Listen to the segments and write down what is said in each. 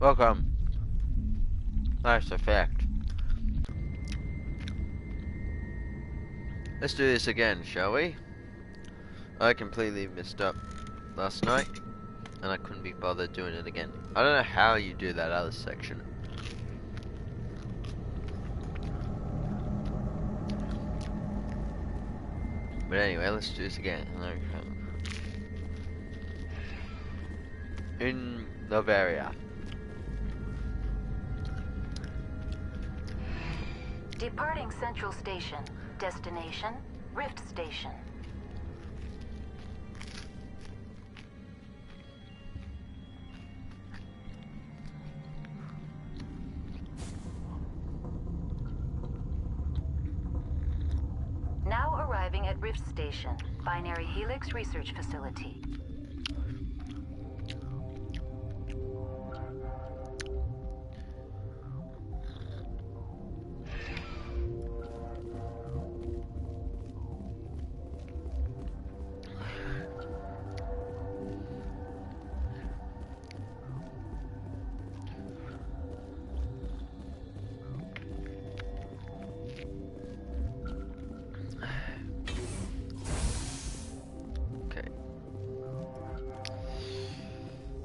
Welcome. Nice effect. Let's do this again, shall we? I completely messed up last night, and I couldn't be bothered doing it again. I don't know how you do that other section. But anyway, let's do this again. In Noveria. Departing Central Station. Destination, Rift Station. Now arriving at Rift Station, Binary Helix Research Facility.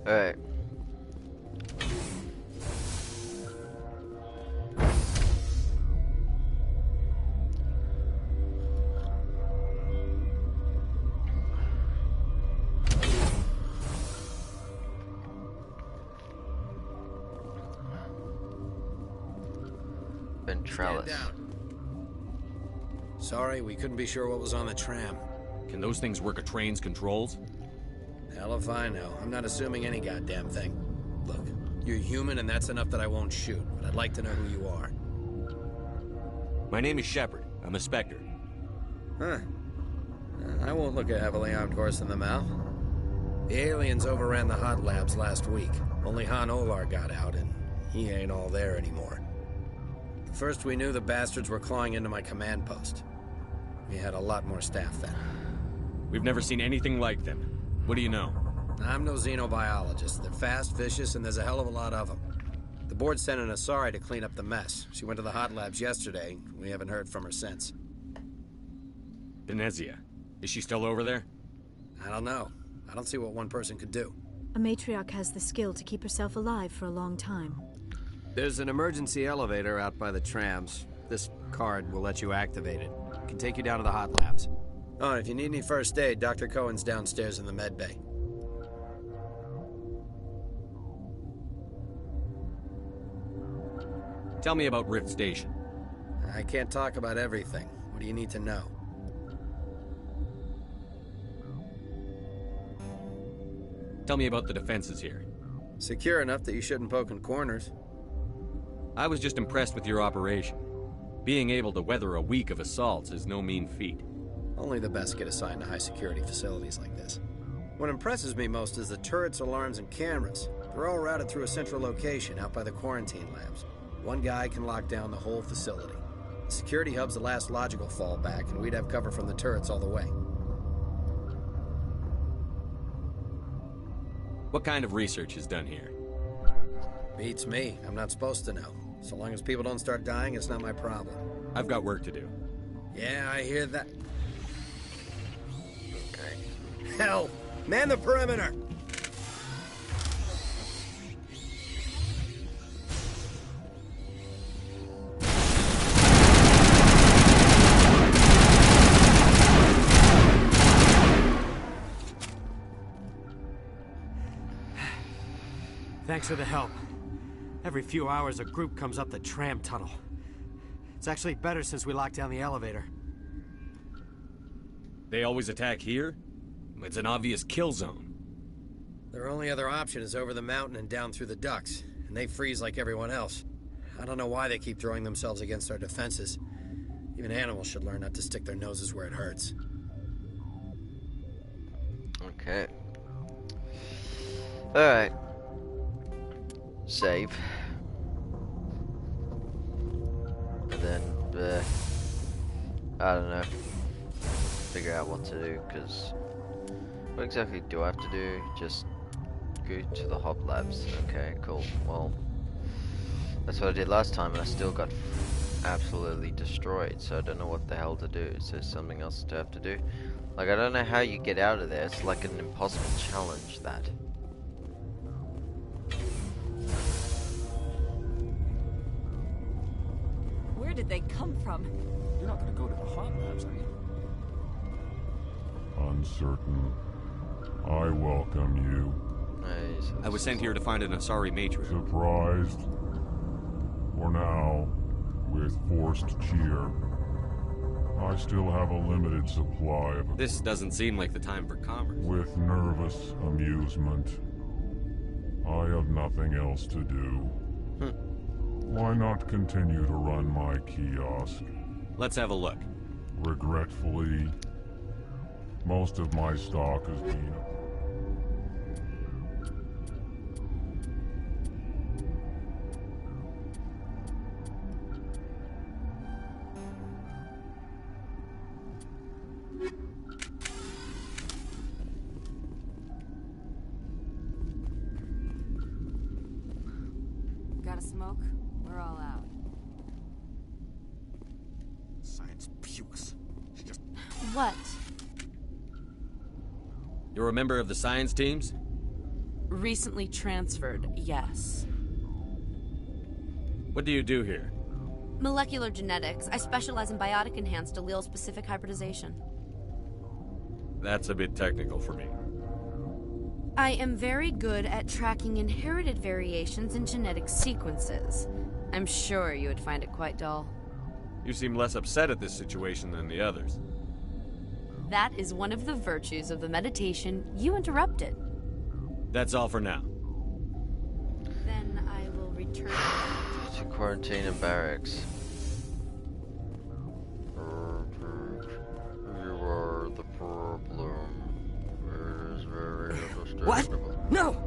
Alright. Ventralis. Sorry, we couldn't be sure what was on the tram. Can those things work a train's controls? Hell if I know. I'm not assuming any goddamn thing. Look, you're human and that's enough that I won't shoot, but I'd like to know who you are. My name is Shepard. I'm a Spectre. Huh. I won't look a heavily armed horse in the mouth. The aliens overran the hot labs last week. Only Han Olar got out, and he ain't all there anymore. The first we knew, the bastards were clawing into my command post. We had a lot more staff then. We've never seen anything like them. What do you know? I'm no xenobiologist. They're fast, vicious, and there's a hell of a lot of them. The board sent an Asari to clean up the mess. She went to the hot labs yesterday. We haven't heard from her since. Venezia. Is she still over there? I don't know. I don't see what one person could do. A matriarch has the skill to keep herself alive for a long time. There's an emergency elevator out by the trams. This card will let you activate it. It can take you down to the hot labs. Oh, and if you need any first aid, Dr. Cohen's downstairs in the med bay. Tell me about Rift Station. I can't talk about everything. What do you need to know? Tell me about the defenses here. Secure enough that you shouldn't poke in corners. I was just impressed with your operation. Being able to weather a week of assaults is no mean feat. Only the best get assigned to high-security facilities like this. What impresses me most is the turrets, alarms, and cameras. They're all routed through a central location out by the quarantine labs. One guy can lock down the whole facility. The security hub's the last logical fallback, and we'd have cover from the turrets all the way. What kind of research is done here? Beats me. I'm not supposed to know. So long as people don't start dying, it's not my problem. I've got work to do. Yeah, I hear that. Okay. Hell! Man the perimeter! Thanks for the help. Every few hours, a group comes up the tram tunnel. It's actually better since we locked down the elevator. They always attack here? It's an obvious kill zone. Their only other option is over the mountain and down through the ducts, and they freeze like everyone else. I don't know why they keep throwing themselves against our defenses. Even animals should learn not to stick their noses where it hurts. Okay. Alright. Save. And then, I don't know. Figure out what to do, because what exactly do I have to do? Just Go to the hop labs. Okay, cool. Well, that's what I did last time, and I still got absolutely destroyed. So I don't know what the hell to do. So something else to have to do. Like, I don't know how you get out of there. It's like an impossible challenge, that. Where did they come from? You're not gonna go to the hot labs, are you? Uncertain. I welcome you. I was sent here to find an Asari matriarch. Surprised? For now, with forced cheer. I still have a limited supply of... This doesn't seem like the time for commerce. With nervous amusement. I have nothing else to do. Why not continue to run my kiosk? Let's have a look. Regretfully, most of my stock has been... Got a smoke? We're all out. Science pukes. She just... What? You're a member of the science teams? Recently transferred, yes. What do you do here? Molecular genetics. I specialize in biotic-enhanced allele-specific hybridization. That's a bit technical for me. I am very good at tracking inherited variations in genetic sequences. I'm sure you would find it quite dull. You seem less upset at this situation than the others. That is one of the virtues of the meditation you interrupted. That's all for now. Then I will return to quarantine and barracks. You are the problem. It is very What? No!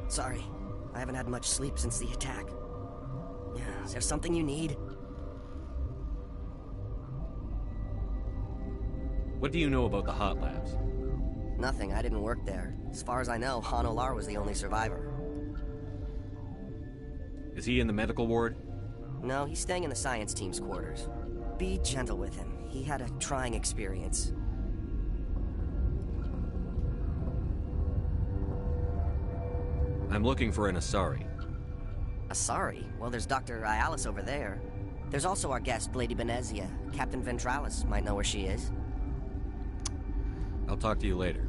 Sorry, I haven't had much sleep since the attack. Is there something you need? What do you know about the hot labs? Nothing, I didn't work there. As far as I know, Han Olar was the only survivor. Is he in the medical ward? No, he's staying in the science team's quarters. Be gentle with him. He had a trying experience. I'm looking for an Asari. Asari? Well, there's Dr. Ialis over there. There's also our guest, Lady Benezia. Captain Ventralis might know where she is. I'll talk to you later.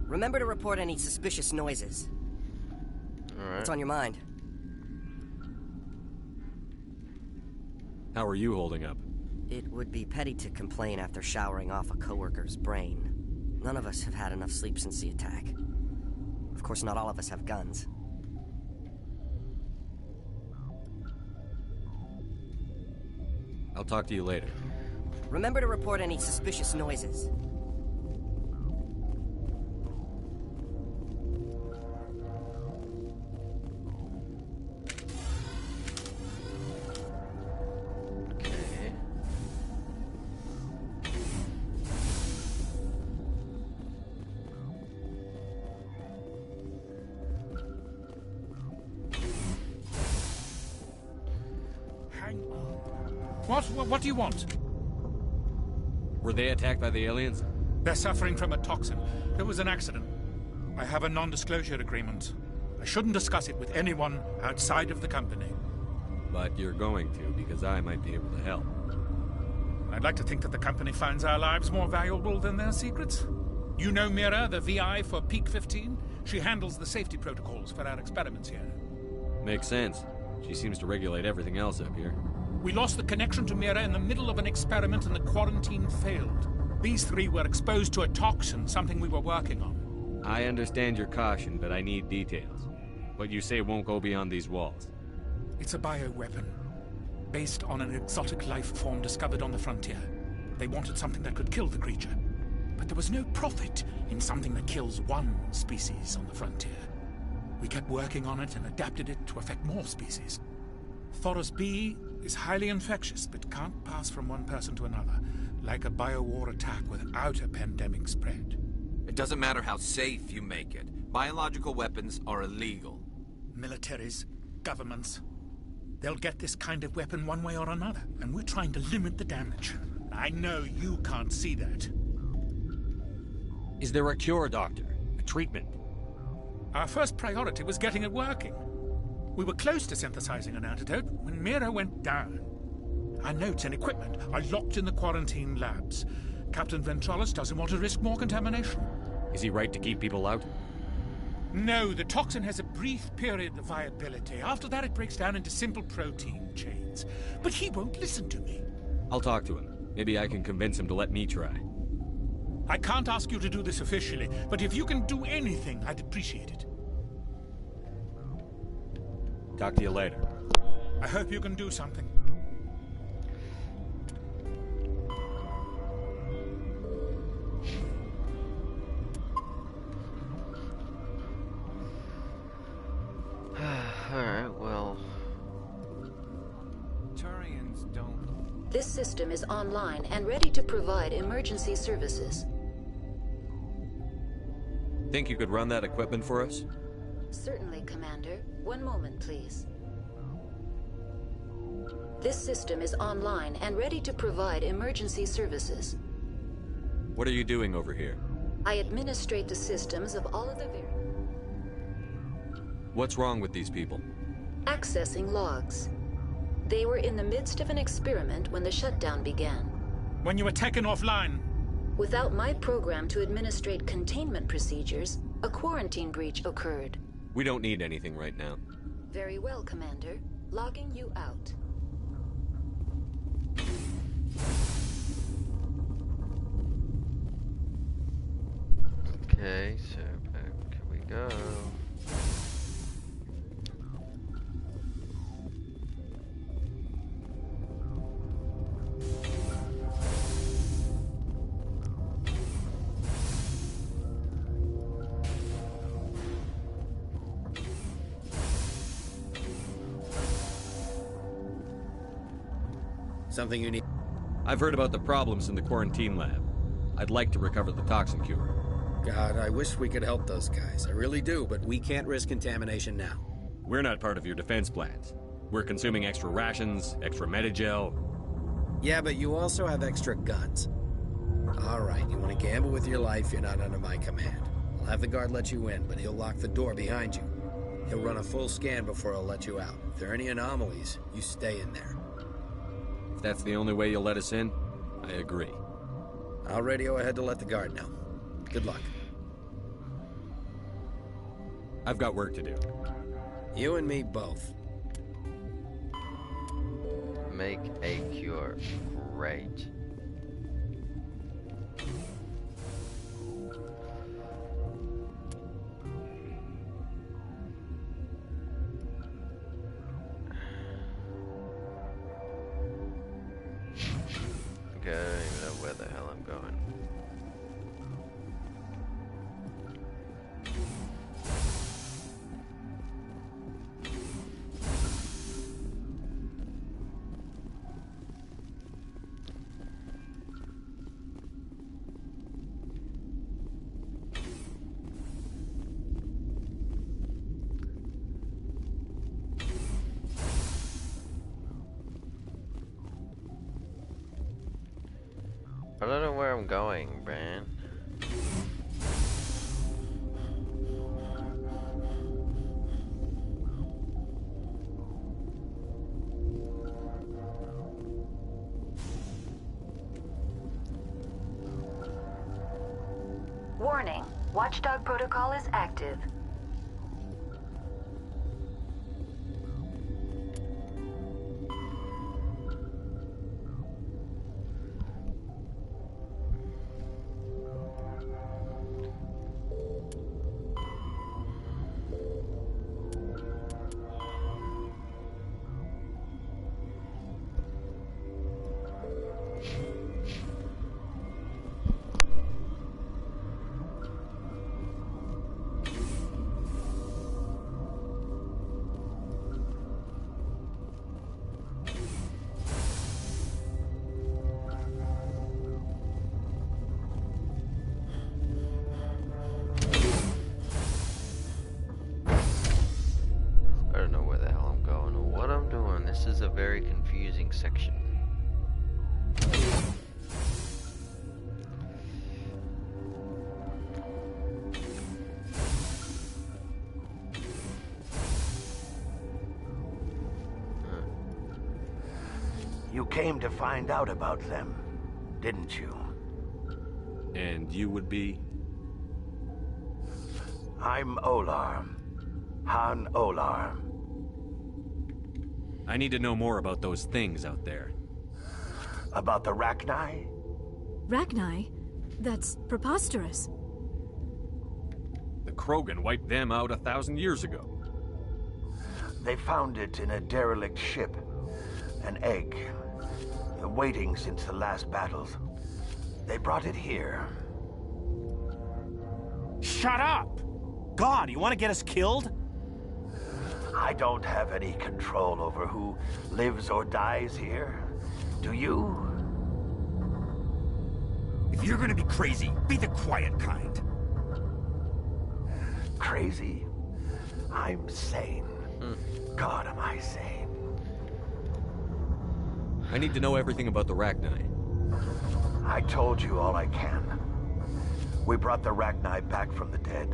Remember to report any suspicious noises. Alright. What's on your mind? How are you holding up? It would be petty to complain after showering off a coworker's brain. None of us have had enough sleep since the attack. Of course, not all of us have guns. I'll talk to you later. Remember to report any suspicious noises. Okay. Hang on. What do you want? Were they attacked by the aliens? They're suffering from a toxin. It was an accident. I have a non-disclosure agreement. I shouldn't discuss it with anyone outside of the company. But you're going to, because I might be able to help. I'd like to think that the company finds our lives more valuable than their secrets. You know Mira, the VI for Peak 15? She handles the safety protocols for our experiments here. Makes sense. She seems to regulate everything else up here. We lost the connection to Mira in the middle of an experiment and the quarantine failed. These three were exposed to a toxin, something we were working on. I understand your caution, but I need details. What you say won't go beyond these walls. It's a bioweapon, based on an exotic life form discovered on the frontier. They wanted something that could kill the creature, but there was no profit in something that kills one species on the frontier. We kept working on it and adapted it to affect more species. Thoros B is highly infectious, but can't pass from one person to another. like a biowar attack without a pandemic spread. It doesn't matter how safe you make it. Biological weapons are illegal. Militaries, governments, they'll get this kind of weapon one way or another, and we're trying to limit the damage. I know you can't see that. Is there a cure, Doctor? A treatment? Our first priority was getting it working. We were close to synthesizing an antidote when Mira went down. Our notes and equipment are locked in the quarantine labs. Captain Ventralis doesn't want to risk more contamination. Is he right to keep people out? No, the toxin has a brief period of viability. After that, it breaks down into simple protein chains. But he won't listen to me. I'll talk to him. Maybe I can convince him to let me try. I can't ask you to do this officially, but if you can do anything, I'd appreciate it. Talk to you later. I hope you can do something. Alright, well... Turians don't... This system is online and ready to provide emergency services. Think you could run that equipment for us? Certainly, Commander. One moment, please. This system is online and ready to provide emergency services. What are you doing over here? I administrate the systems of all of the What's wrong with these people? accessing logs. They were in the midst of an experiment when the shutdown began. When you were taken offline. Without my program to administrate containment procedures, a quarantine breach occurred. We don't need anything right now. Very well, Commander. Logging you out. Okay, so back we go. Something you need? I've heard about the problems in the quarantine lab. I'd like to recover the toxin cure. God, I wish we could help those guys. I really do, but we can't risk contamination now. We're not part of your defense plans. We're consuming extra rations, extra Medigel. Yeah, but you also have extra guns. All right, you want to gamble with your life, you're not under my command. I'll have the guard let you in, but he'll lock the door behind you. He'll run a full scan before he'll let you out. If there are any anomalies, you stay in there. If that's the only way you'll let us in, I agree. I'll radio ahead to let the guard know. Good luck. I've got work to do. You and me both. Make a cure. Great. Okay, I don't even know where the hell I'm going. I don't know where I'm going, man. Warning. Watchdog protocol is active. This is a very confusing section. You came to find out about them, didn't you? And you would be? I'm Olar. Han Olar. I need to know more about those things out there. About the Rachni? Rachni? That's preposterous. The Krogan wiped them out 1,000 years ago. They found it in a derelict ship. An egg. Waiting since the last battles. They brought it here. Shut up! God, you want to get us killed? I don't have any control over who lives or dies here. Do you? If you're gonna be crazy, be the quiet kind. Crazy? I'm sane. God, am I sane? I need to know everything about the Rachni. I told you all I can. We brought the Rachni back from the dead.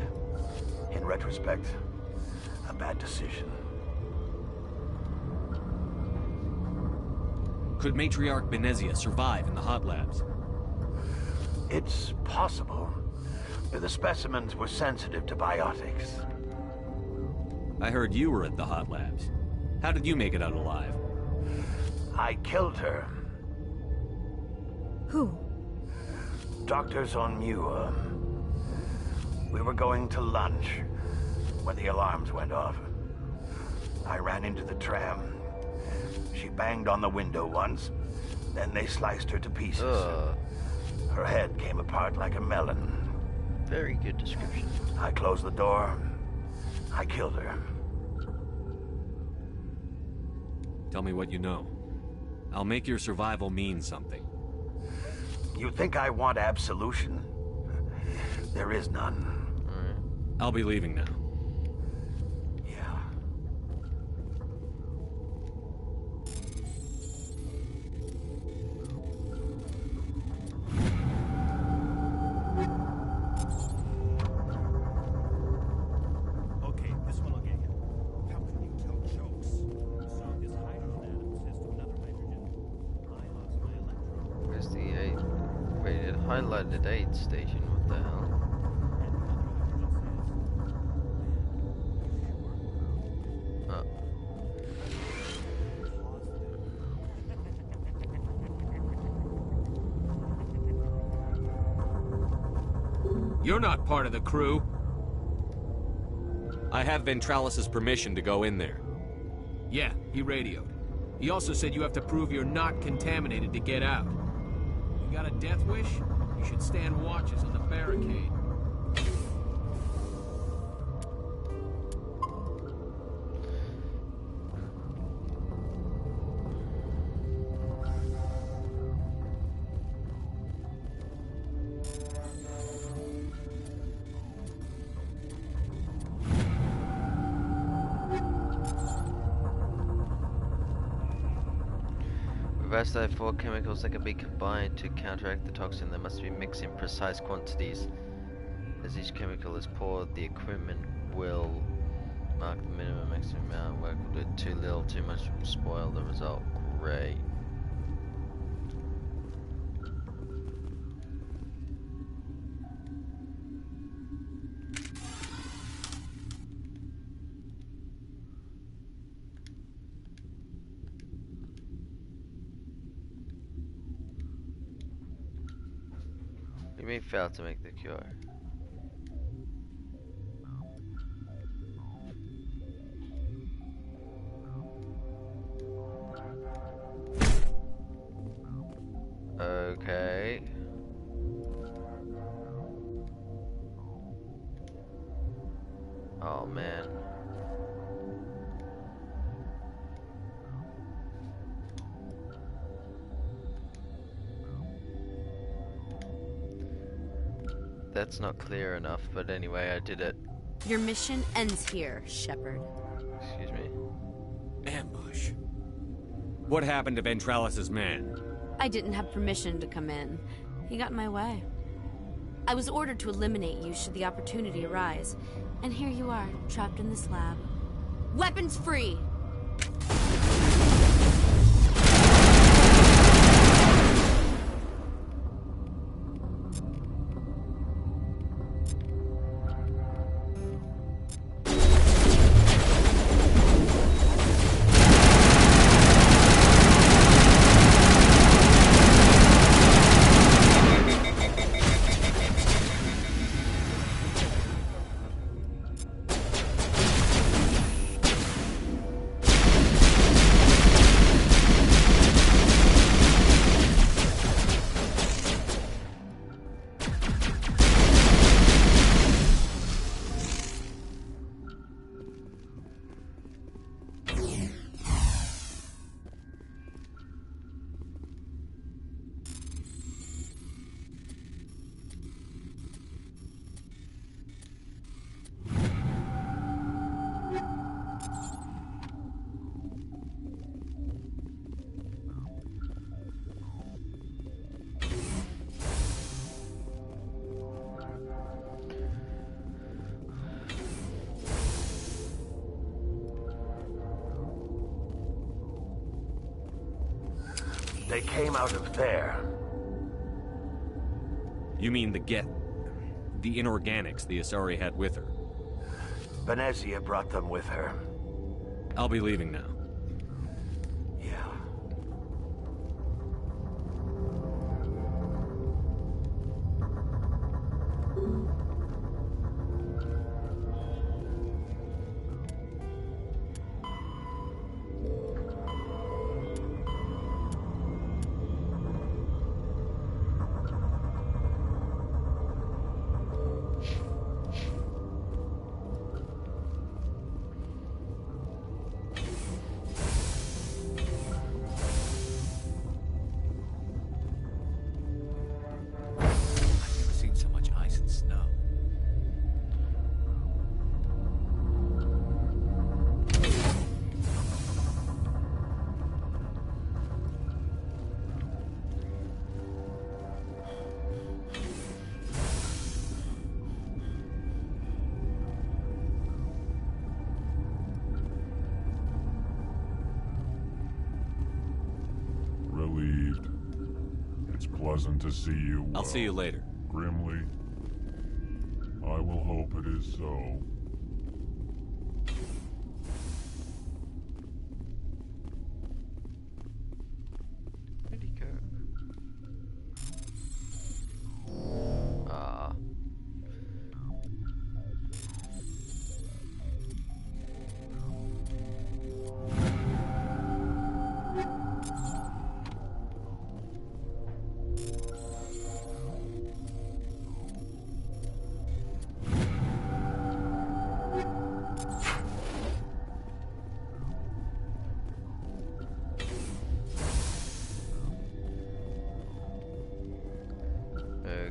In retrospect, a bad decision. Could Matriarch Benezia survive in the hot labs? It's possible. The specimens were sensitive to biotics. I heard you were at the hot labs. How did you make it out alive? I killed her. Who? Doctors on Muir. We were going to lunch when the alarms went off. I ran into the tram. She banged on the window once, then they sliced her to pieces. Her head came apart like a melon. Very good description. I closed the door. I killed her. Tell me what you know. I'll make your survival mean something. You think I want absolution? There is none. I'll be leaving now. Yeah. Okay, this one will get you. How can you tell jokes? So this hydrogen atom says to another hydrogen, I lost my electron. Where's the 8? Wait, it highlighted 8 station. What the hell? You're not part of the crew. I have Ventralis' permission to go in there. Yeah, he radioed. He also said you have to prove you're not contaminated to get out. You got a death wish? You should stand watches on the barricade. As there are 4 chemicals that can be combined to counteract the toxin, they must be mixed in precise quantities. As each chemical is poured, the equipment will mark the minimum maximum amount. Work will do too little, too much will spoil the result. Great. You may fail to make the cure. Okay. Oh man. That's not clear enough, but anyway, I did it. Your mission ends here, Shepard. Excuse me. Ambush. What happened to Ventralis's man? I didn't have permission to come in. He got in my way. I was ordered to eliminate you should the opportunity arise. And here you are, trapped in this lab. Weapons free! They came out of there. You mean the inorganics the Asari had with her? Venezia brought them with her. I'll be leaving now. Relieved. It's pleasant to see you. I'll see you later. Grimly. I will hope it is so. Where'd he go? Ah.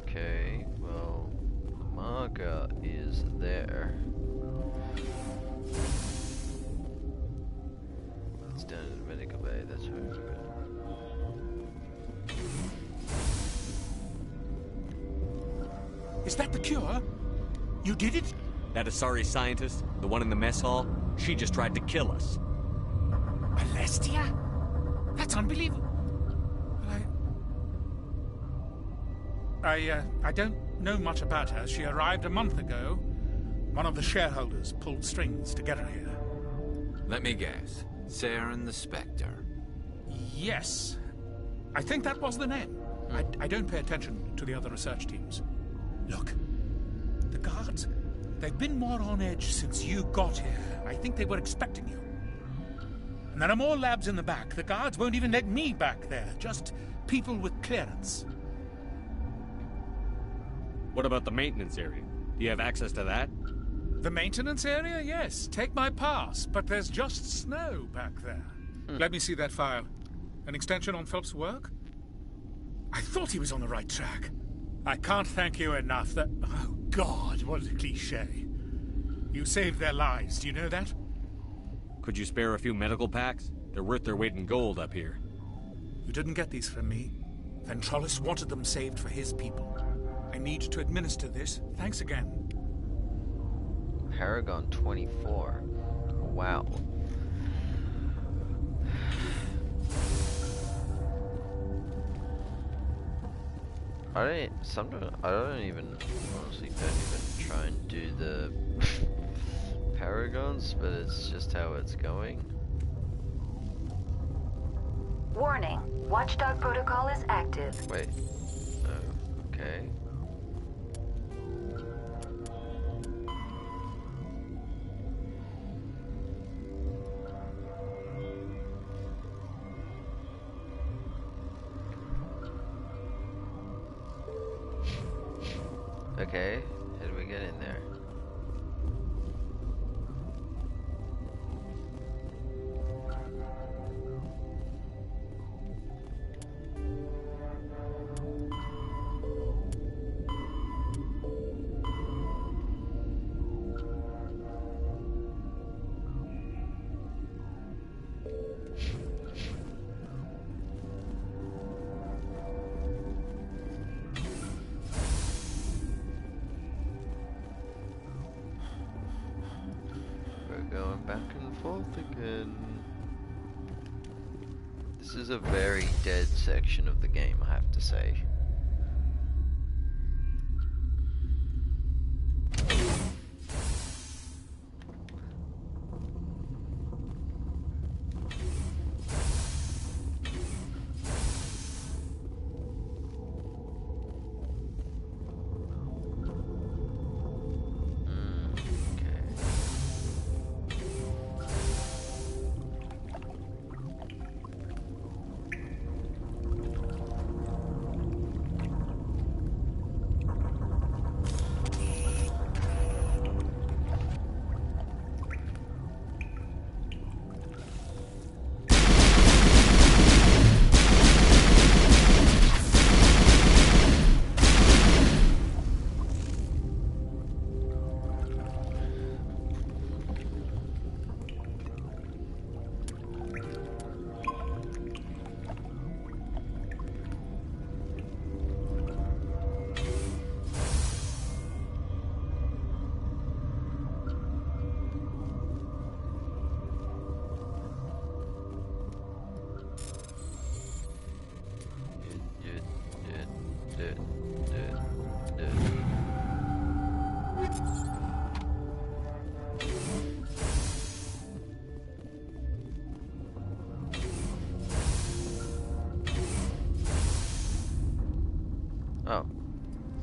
Okay, well, the marker is there. It's down in the medical bay, that's very good. Is that the cure? You did it? That Asari scientist, the one in the mess hall, she just tried to kill us. Alestia? That's unbelievable. I don't know much about her. She arrived a month ago. One of the shareholders pulled strings to get her here. Let me guess. Saren the Spectre. Yes. I think that was the name. I don't pay attention to the other research teams. Look, the guards, they've been more on edge since you got here. I think they were expecting you. And there are more labs in the back. The guards won't even let me back there. Just people with clearance. What about the maintenance area? Do you have access to that? The maintenance area? Yes. Take my pass. But there's just snow back there. Let me see that file. An extension on Phelps' work? I thought he was on the right track. I can't thank you enough that... Oh, God, what a cliché. You saved their lives. Do you know that? Could you spare a few medical packs? They're worth their weight in gold up here. You didn't get these from me. Ventrollis wanted them saved for his people. I need to administer this. Thanks again. Paragon 24. Wow. I don't even try and do the paragons, but it's just how it's going. Warning. Watchdog protocol is active. Wait. Oh, okay. Okay, how do we get in there? Going back and forth again. This is a very dead section of the game, I have to say.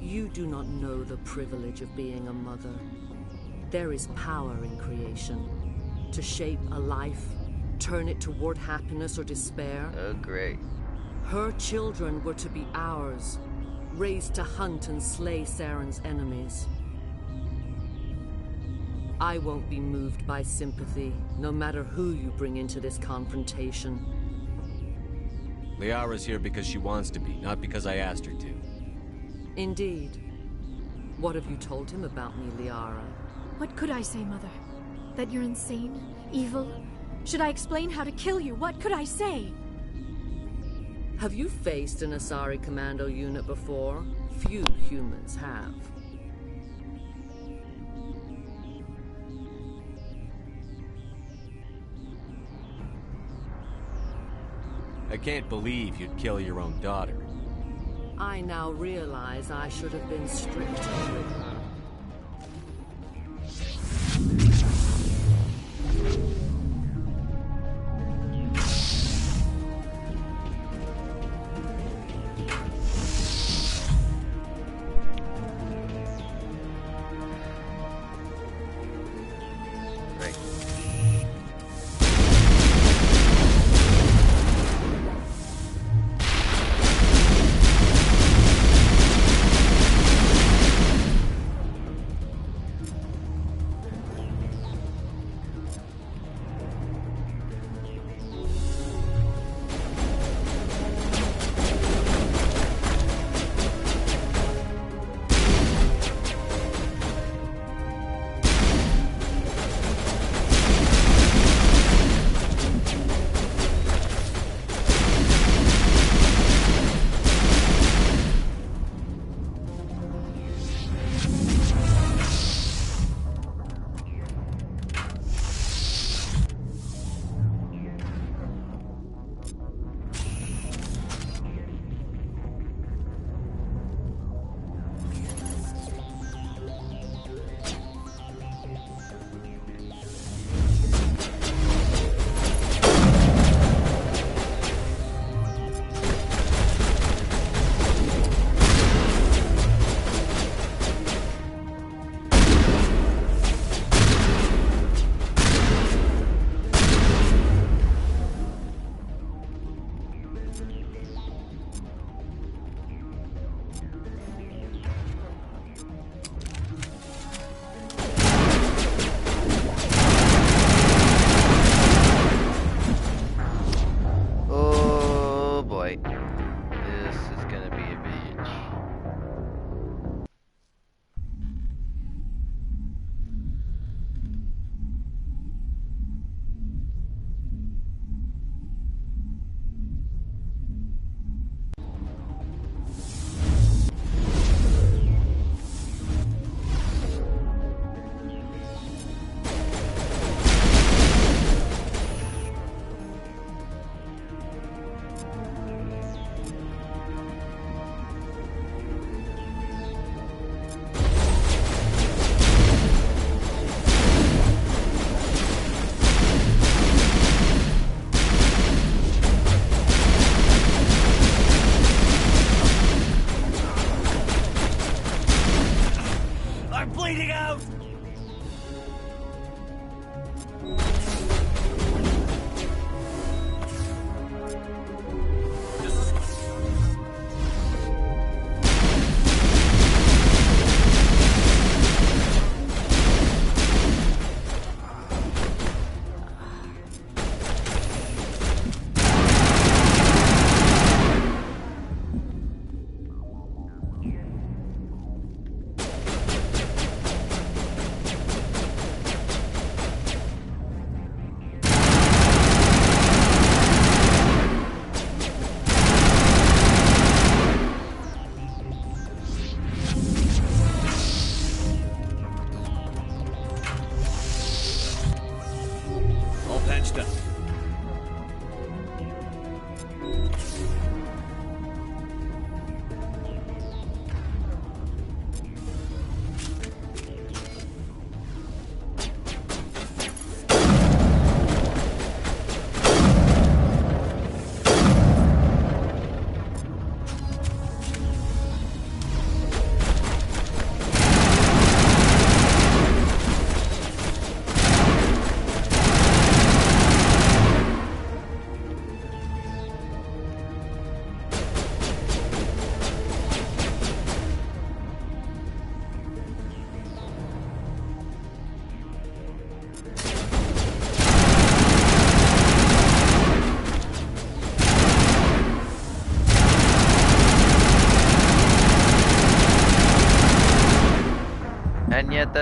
You do not know the privilege of being a mother. There is power in creation. To shape a life, turn it toward happiness or despair. Oh, great. Her children were to be ours, raised to hunt and slay Saren's enemies. I won't be moved by sympathy, no matter who you bring into this confrontation. Liara's here because she wants to be, not because I asked her to. Indeed. What have you told him about me, Liara? What could I say, Mother? That you're insane? Evil? Should I explain how to kill you? What could I say? Have you faced an Asari commando unit before? Few humans have. I can't believe you'd kill your own daughter. I now realize I should have been stricter with her.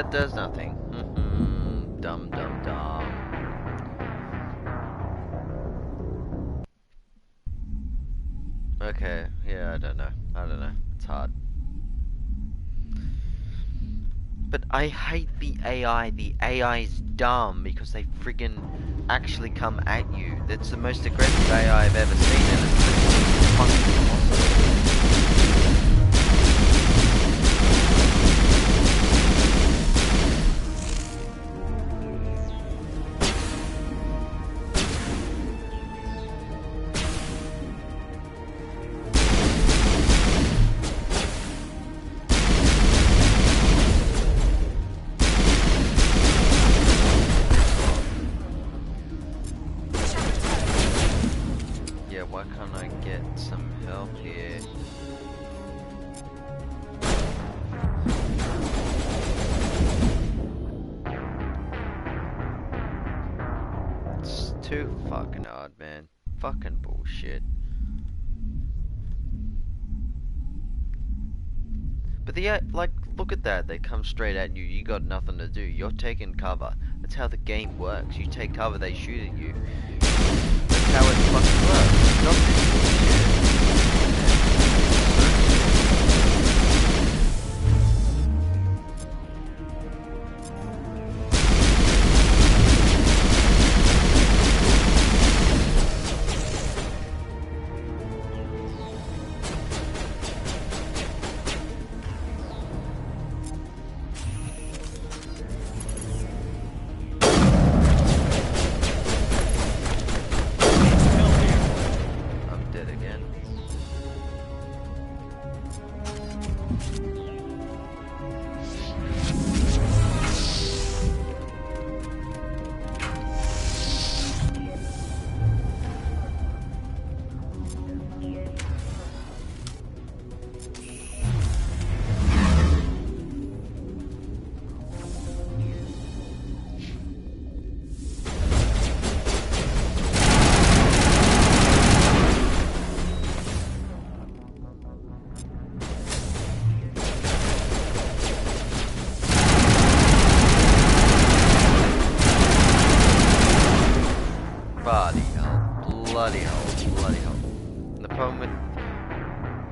that does nothing. Dumb, dumb, dumb. Okay, yeah, I don't know. It's hard. But I hate the AI. The AI is dumb because they friggin' actually come at you. That's the most aggressive AI I've ever seen, and it's literally fucking impossible. Yeah, why can't I get some help here? It's too fucking hard, man. Fucking bullshit. But like, look at that. They come straight at you. You got nothing to do. You're taking cover. That's how the game works. You take cover, they shoot at you. That's how it fucking works. Stop this bullshit. I'm dead again. Bloody hell. Bloody hell. Bloody hell. And the problem with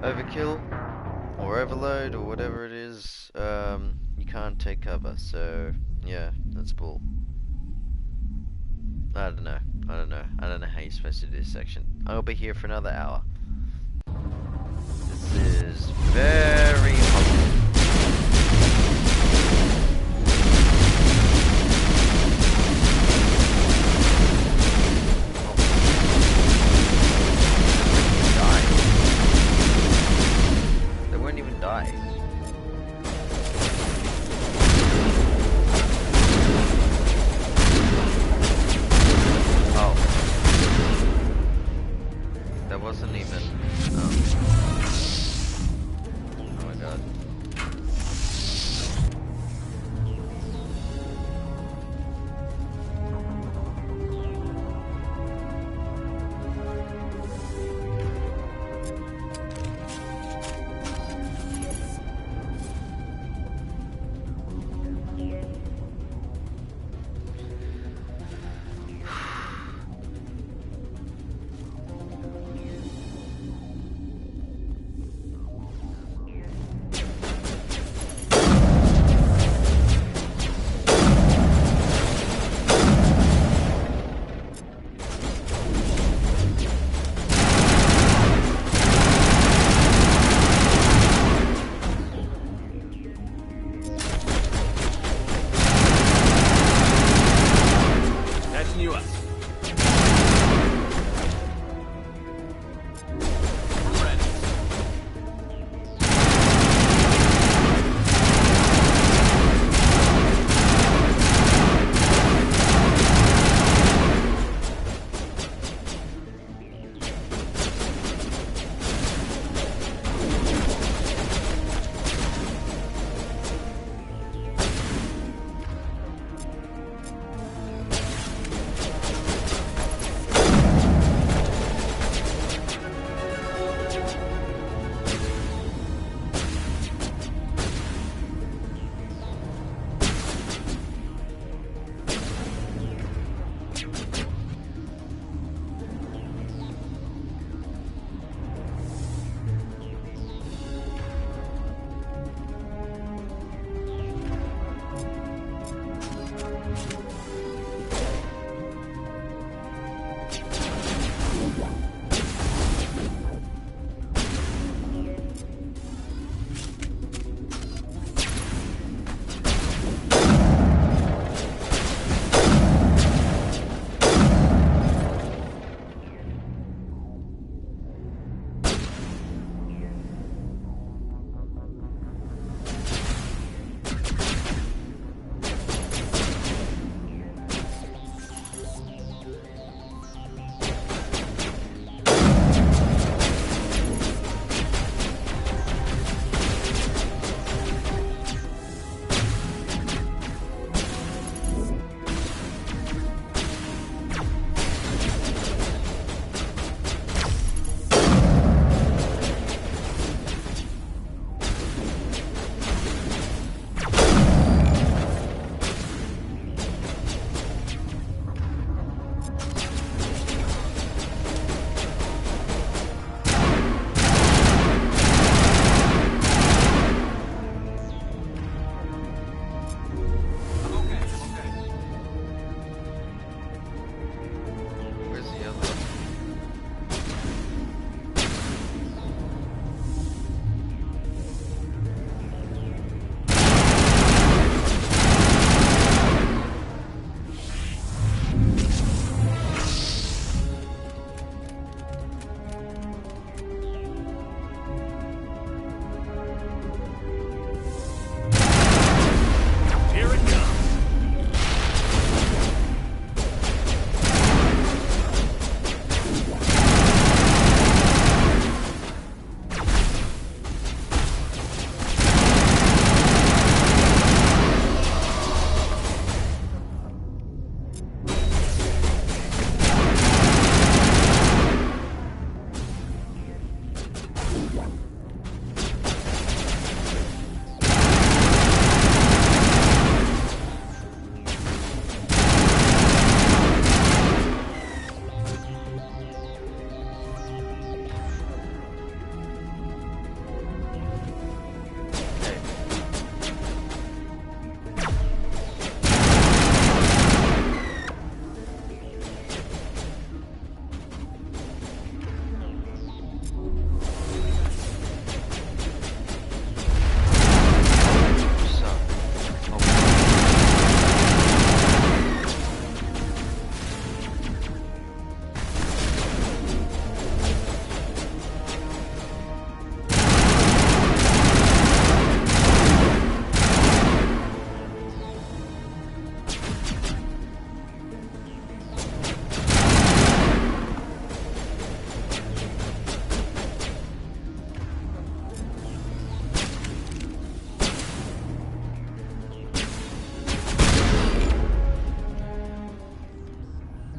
overkill or overload or whatever it is, you can't take cover, so yeah, that's bull. I don't know. I don't know how you're supposed to do this section. I'll be here for another hour. This is very hot. They won't even die. Oh. That wasn't even... Oh my god.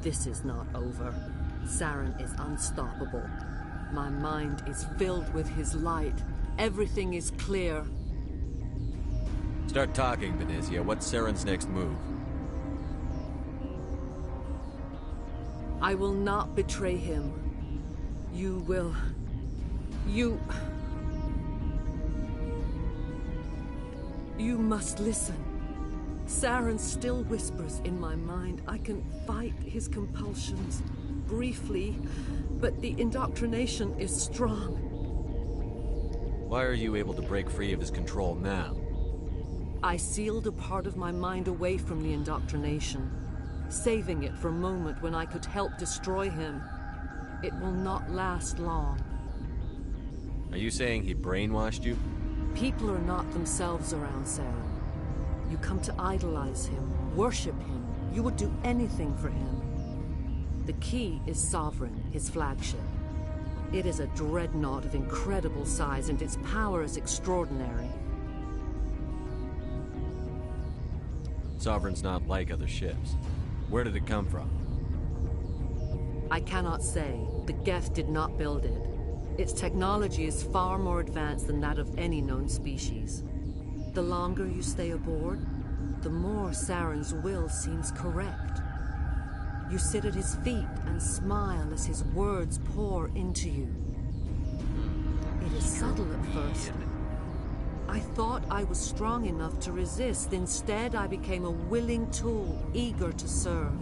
This is not over. Saren is unstoppable. My mind is filled with his light. Everything is clear. Start talking, Benezia. What's Saren's next move? I will not betray him. You will... You must listen. Saren still whispers in my mind. I can fight his compulsions briefly, but the indoctrination is strong. Why are you able to break free of his control now? I sealed a part of my mind away from the indoctrination, saving it for a moment when I could help destroy him. It will not last long. Are you saying he brainwashed you? People are not themselves around Saren. You come to idolize him, worship him. You would do anything for him. The key is Sovereign, his flagship. It is a dreadnought of incredible size, and its power is extraordinary. Sovereign's not like other ships. Where did it come from? I cannot say. The Geth did not build it. Its technology is far more advanced than that of any known species. The longer you stay aboard, the more Saren's will seems correct. You sit at his feet and smile as his words pour into you. It is subtle at first. I thought I was strong enough to resist. Instead, I became a willing tool, eager to serve.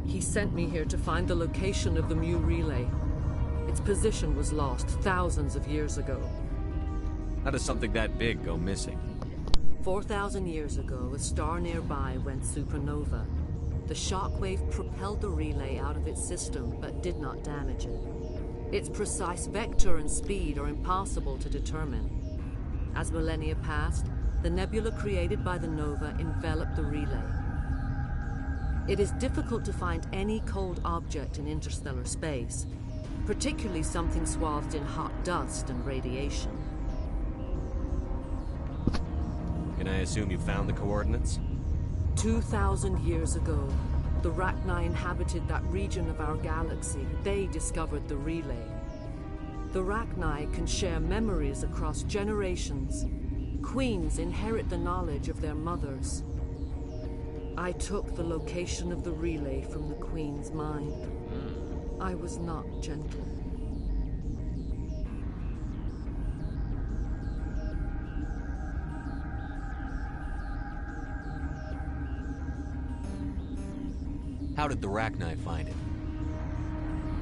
He sent me here to find the location of the Mu relay. Its position was lost thousands of years ago. How does something that big go missing? 4,000 years ago, a star nearby went supernova. The shockwave propelled the relay out of its system, but did not damage it. Its precise vector and speed are impossible to determine. As millennia passed, the nebula created by the nova enveloped the relay. It is difficult to find any cold object in interstellar space, particularly something swathed in hot dust and radiation. Can I assume you found the coordinates? 2,000 years ago, the Rachni inhabited that region of our galaxy. They discovered the relay. The Rachni can share memories across generations. Queens inherit the knowledge of their mothers. I took the location of the relay from the Queen's mind. I was not gentle. How did the Rachni find it?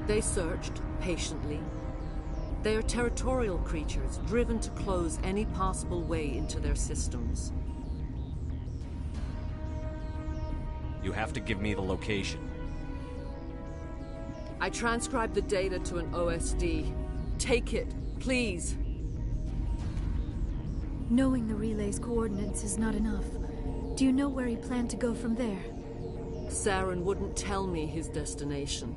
They searched, patiently. They are territorial creatures, driven to close any possible way into their systems. You have to give me the location. I transcribed the data to an OSD. Take it, please. Knowing the relay's coordinates is not enough. Do you know where he planned to go from there? Saren wouldn't tell me his destination.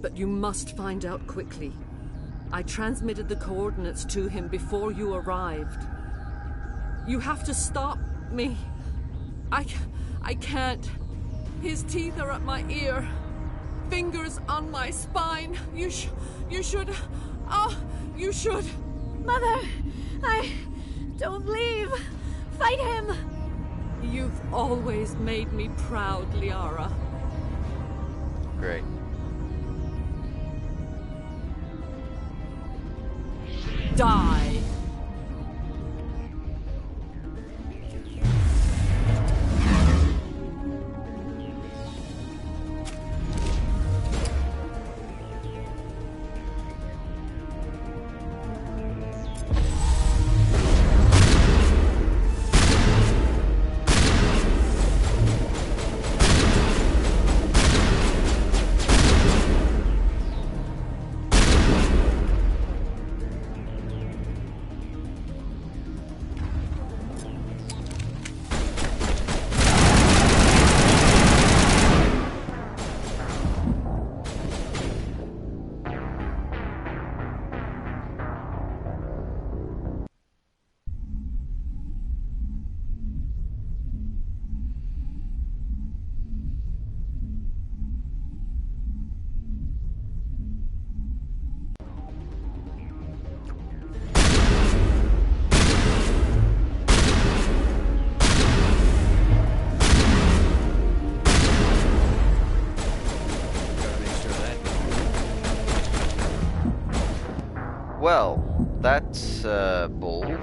But you must find out quickly. I transmitted the coordinates to him before you arrived. You have to stop me. I can't. His teeth are at my ear. Fingers on my spine. You should... Oh, you should... Mother! Don't leave! Fight him! You've always made me proud, Liara. Great. Die! Well, that's bull.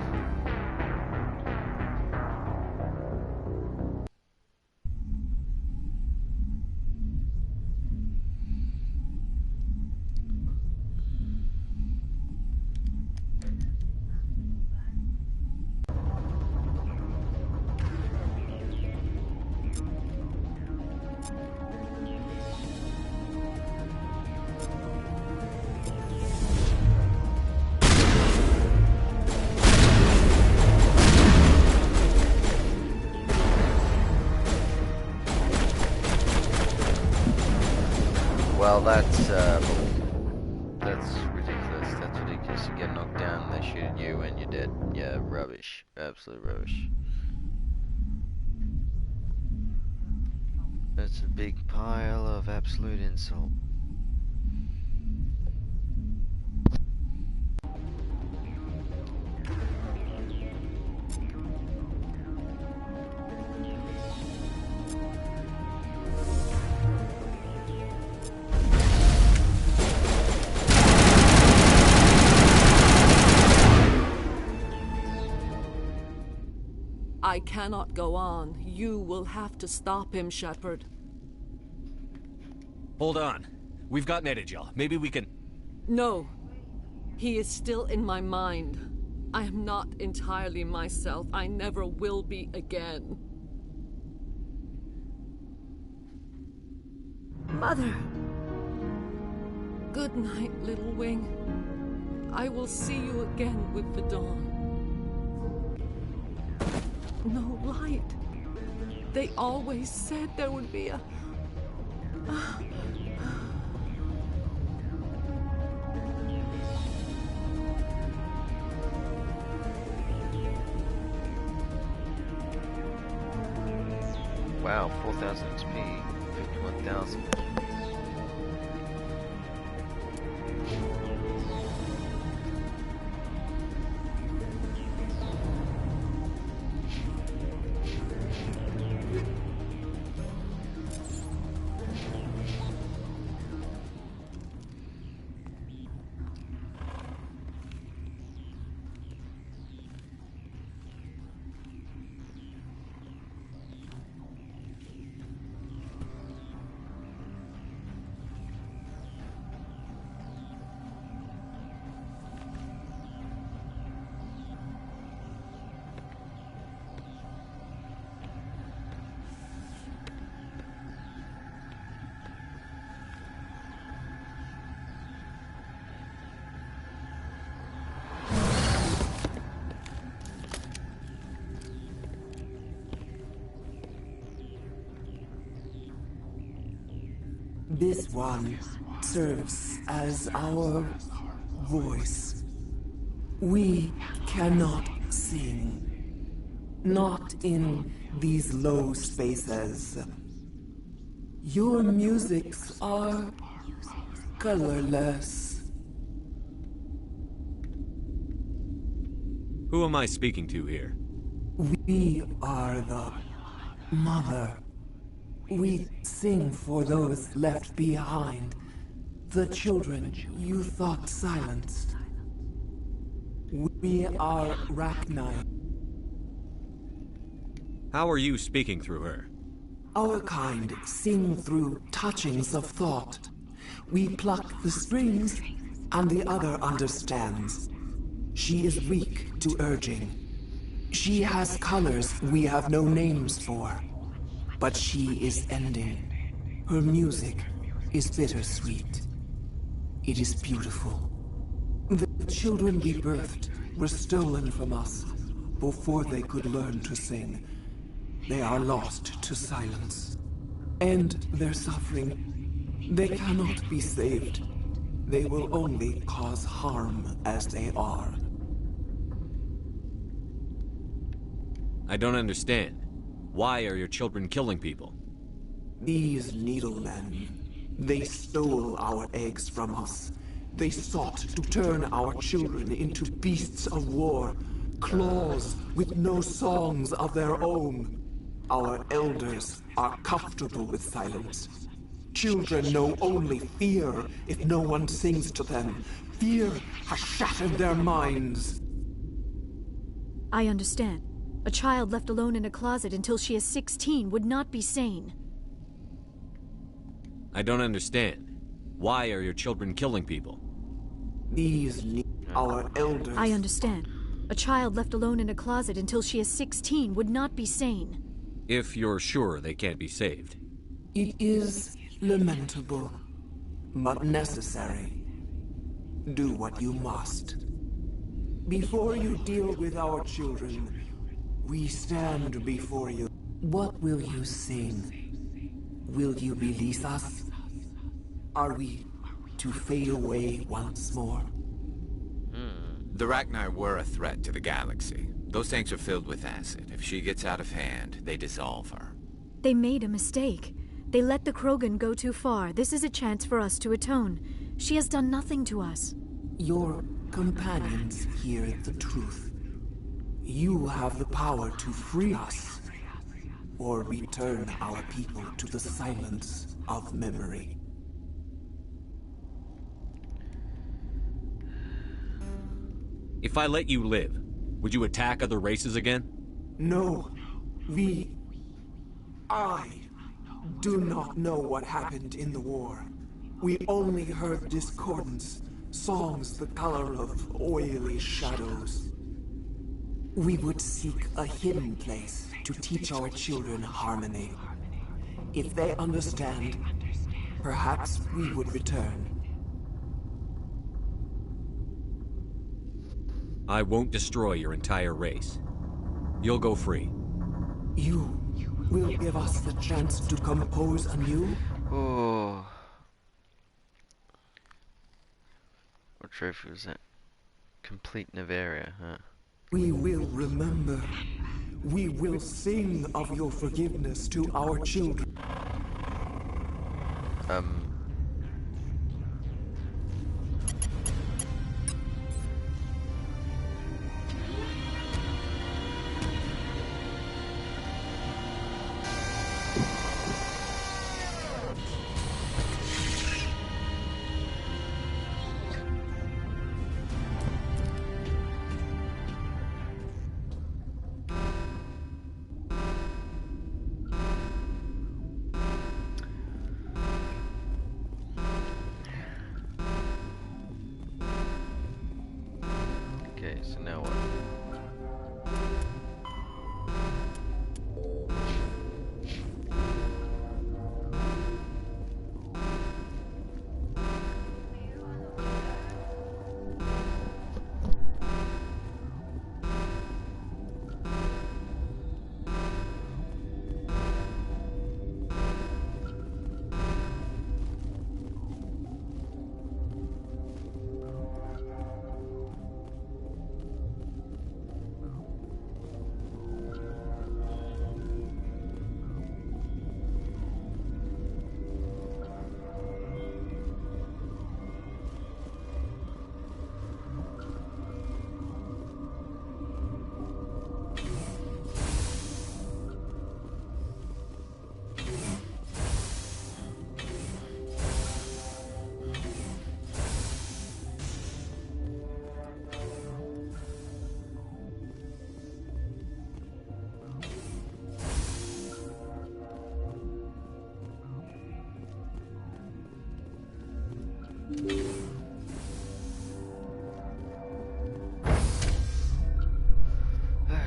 Well, that's ridiculous. That's ridiculous. You get knocked down, they shoot at you, and you're dead. Yeah, rubbish. Absolute rubbish. That's a big pile of absolute insult. I cannot go on. You will have to stop him, Shepard. Hold on. We've got Netagel. Maybe we can... No. He is still in my mind. I am not entirely myself. I never will be again. Mother! Good night, little wing. I will see you again with the dawn. No light. They always said there would be a... Wow, 4,000 XP, 51,000. This one serves as our voice. We cannot sing. Not in these low spaces. Your musics are colorless. Who am I speaking to here? We are the mother. We sing for those left behind. The children you thought silenced. We are Rachni. How are you speaking through her? Our kind sing through touchings of thought. We pluck the strings, and the other understands. She is weak to urging. She has colors we have no names for. But she is ending. Her music is bittersweet. It is beautiful. The children we birthed were stolen from us before they could learn to sing. They are lost to silence. And their suffering, they cannot be saved. They will only cause harm as they are. I don't understand. Why are your children killing people? These needlemen, they stole our eggs from us. They sought to turn our children into beasts of war, claws with no songs of their own. Our elders are comfortable with silence. Children know only fear if no one sings to them. fear has shattered their minds. I understand. A child left alone in a closet until she is 16 would not be sane. I don't understand. Why are your children killing people? These our elders. I understand. A child left alone in a closet until she is 16 would not be sane. If you're sure they can't be saved. It is lamentable, but necessary. Do what you must. Before you deal with our children, we stand before you. What will you sing? Will you release us? Are we to fade away once more? The Rachni were a threat to the galaxy. Those tanks are filled with acid. If she gets out of hand, they dissolve her. They made a mistake. They let the Krogan go too far. This is a chance for us to atone. She has done nothing to us. Your companions hear the truth. You have the power to free us, or return our people to the silence of memory. If I let you live, would you attack other races again? No. I do not know what happened in the war. We only heard discordance, songs the color of oily shadows. We would seek a hidden place to teach our children harmony. If they understand, perhaps we would return. I won't destroy your entire race. You'll go free. You will give us the chance to compose anew? Oh. What trophy was that? Complete Noveria, huh? We will remember. We will sing of your forgiveness to our children. Okay, so now what?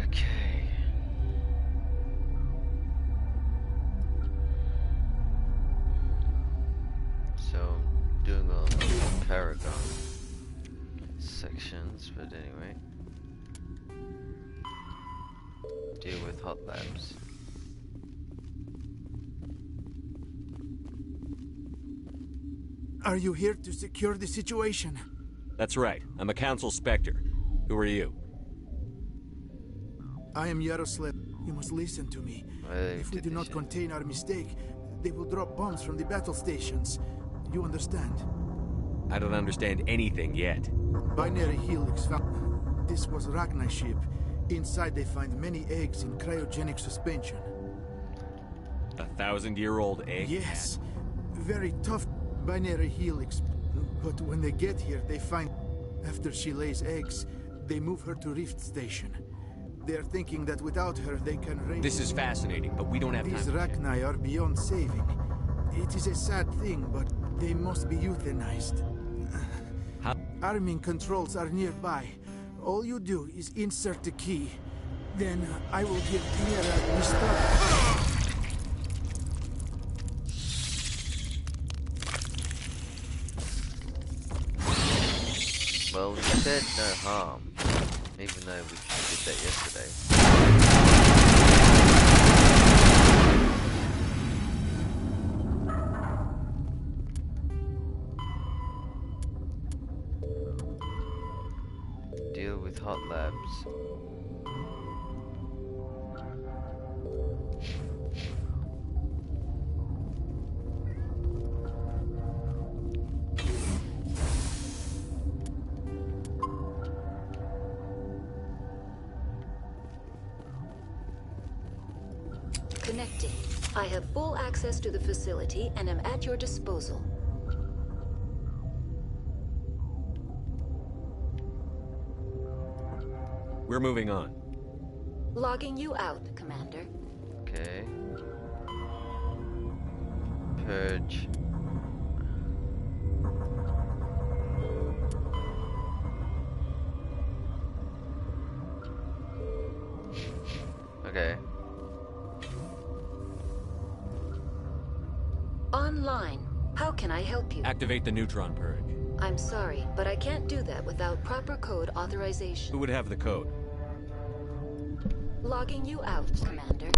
Okay. So, doing all Paragon sections, but anyway. Deal with hot labs. Are you here to secure the situation? That's right. I'm a Council Spectre. Who are you? I am Yaroslav. You must listen to me. If we do not contain our mistake, they will drop bombs from the battle stations. You understand? I don't understand anything yet. Binary helix found. This was Rachni ship. Inside they find many eggs in cryogenic suspension. 1,000-year-old egg? Yes. Very tough binary helix. But when they get here, they find After she lays eggs, they move her to Rift Station. They're thinking that without her, they can raise... This is fascinating, but we don't have time. These to check. Rachni are beyond saving. It is a sad thing, but they must be euthanized. Arming controls are nearby. All you do is insert the key. Then I will give Tierra restart. Well, you said no harm, even though we did that yesterday. Deal with hot labs. Connecting. I have full access to the facility and am at your disposal. We're moving on. Logging you out, Commander. Okay. Purge. Okay. Online. How can I help you? Activate the neutron purge. I'm sorry, but I can't do that without proper code authorization. Who would have the code? Logging you out, Commander.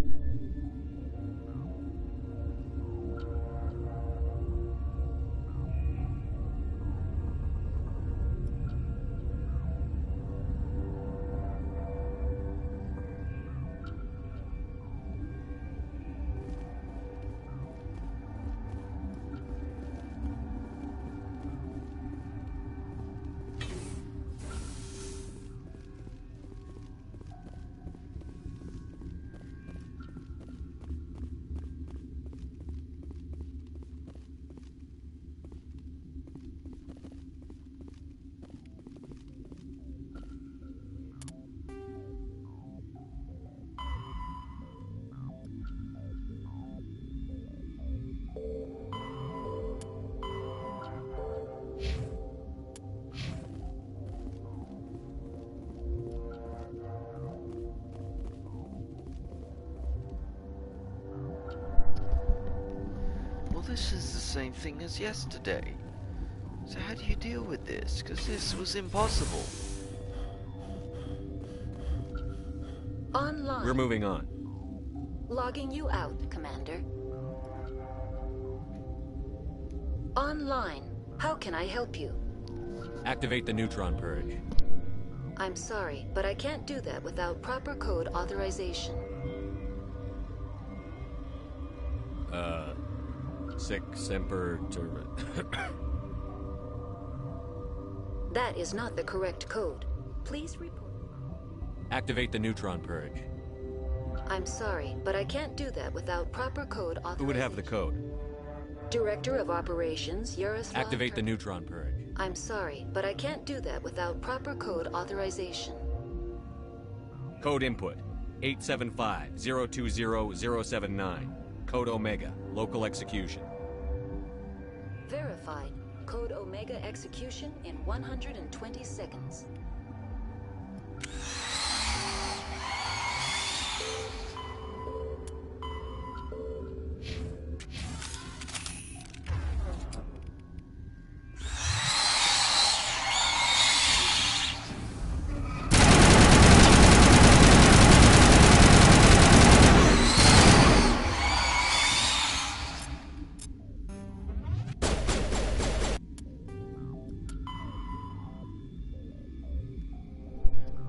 This is the same thing as yesterday. So how do you deal with this? Because this was impossible. Online. We're moving on. Logging you out, Commander. Online. How can I help you? Activate the neutron purge. I'm sorry, but I can't do that without proper code authorization. Sic semper That is not the correct code. Please report. Activate the neutron purge. I'm sorry, but I can't do that without proper code authorization. Who would have the code? Director of Operations, Yaroslav. Activate the neutron purge. I'm sorry, but I can't do that without proper code authorization. Code input 875-020-079. Code Omega. Local execution. Verified. Code Omega execution in 120 seconds.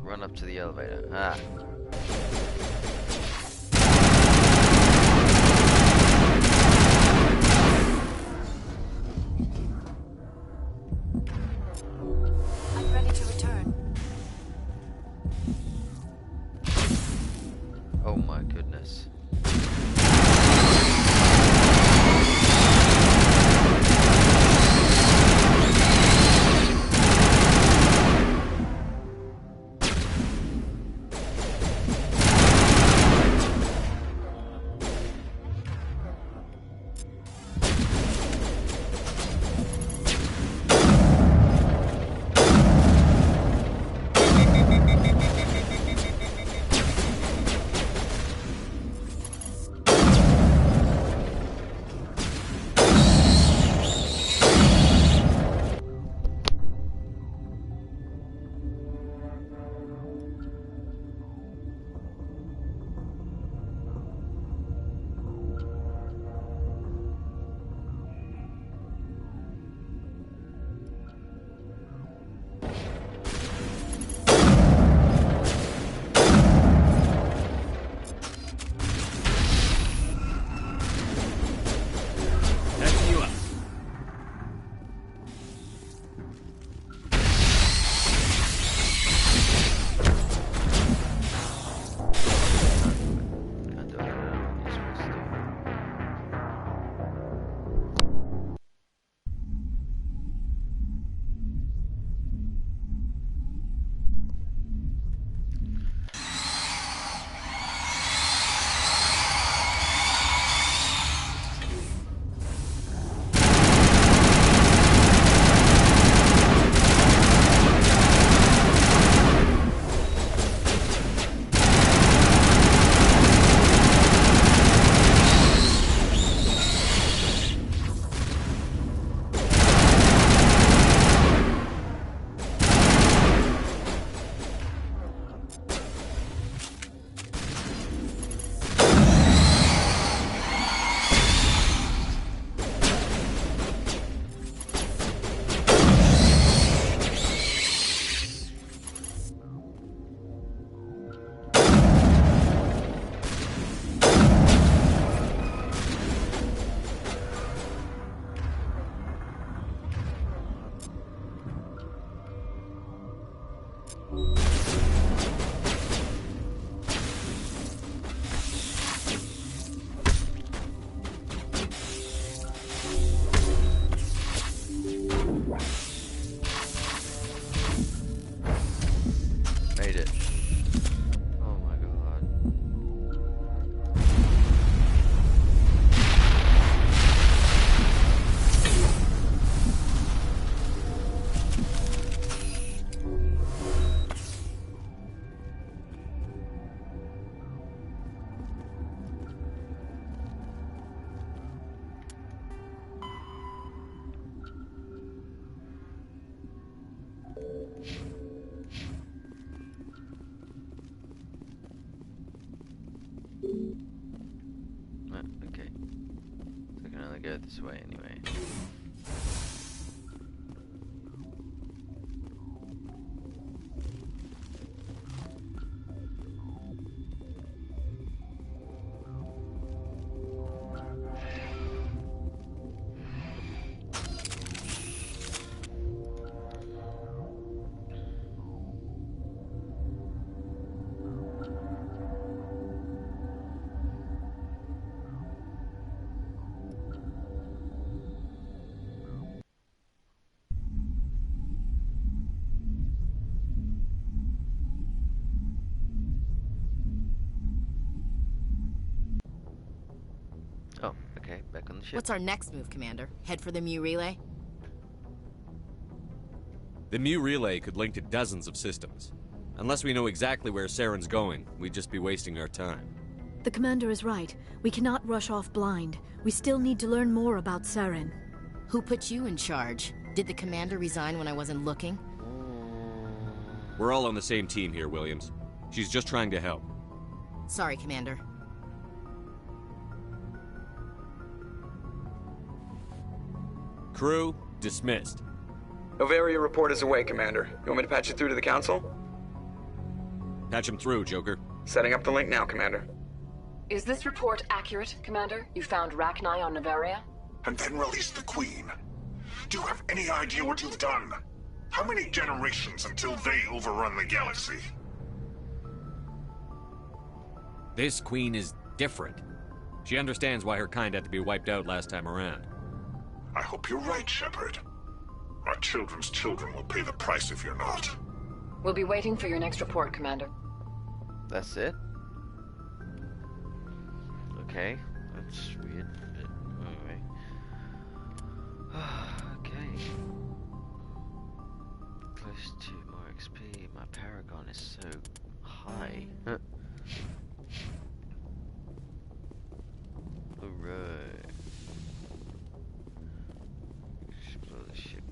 Run up to the elevator. Ah. I'm ready to return. Oh my goodness. Made it. Oh my god. Okay. So I can only go this way anyway. Oh, okay, back on the ship. What's our next move, Commander? Head for the Mu relay? The Mu relay could link to dozens of systems. Unless we know exactly where Saren's going, we'd just be wasting our time. The commander is right. We cannot rush off blind. We still need to learn more about Saren. Who put you in charge? Did the commander resign when I wasn't looking? We're all on the same team here, Williams. She's just trying to help. Sorry, Commander. Crew, dismissed. Noveria report is away, Commander. You want me to patch it through to the Council? Patch him through, Joker. Setting up the link now, Commander. Is this report accurate, Commander? You found Rachni on Noveria? And then released the Queen. Do you have any idea what you've done? How many generations until they overrun the galaxy? This Queen is different. She understands why her kind had to be wiped out last time around. I hope you're right, Shepard. Our children's children will pay the price if you're not. We'll be waiting for your next report, Commander. That's it? Okay, that's weird. But anyway. Okay. Close to more XP. My Paragon is so high. Alright. Explore the ship.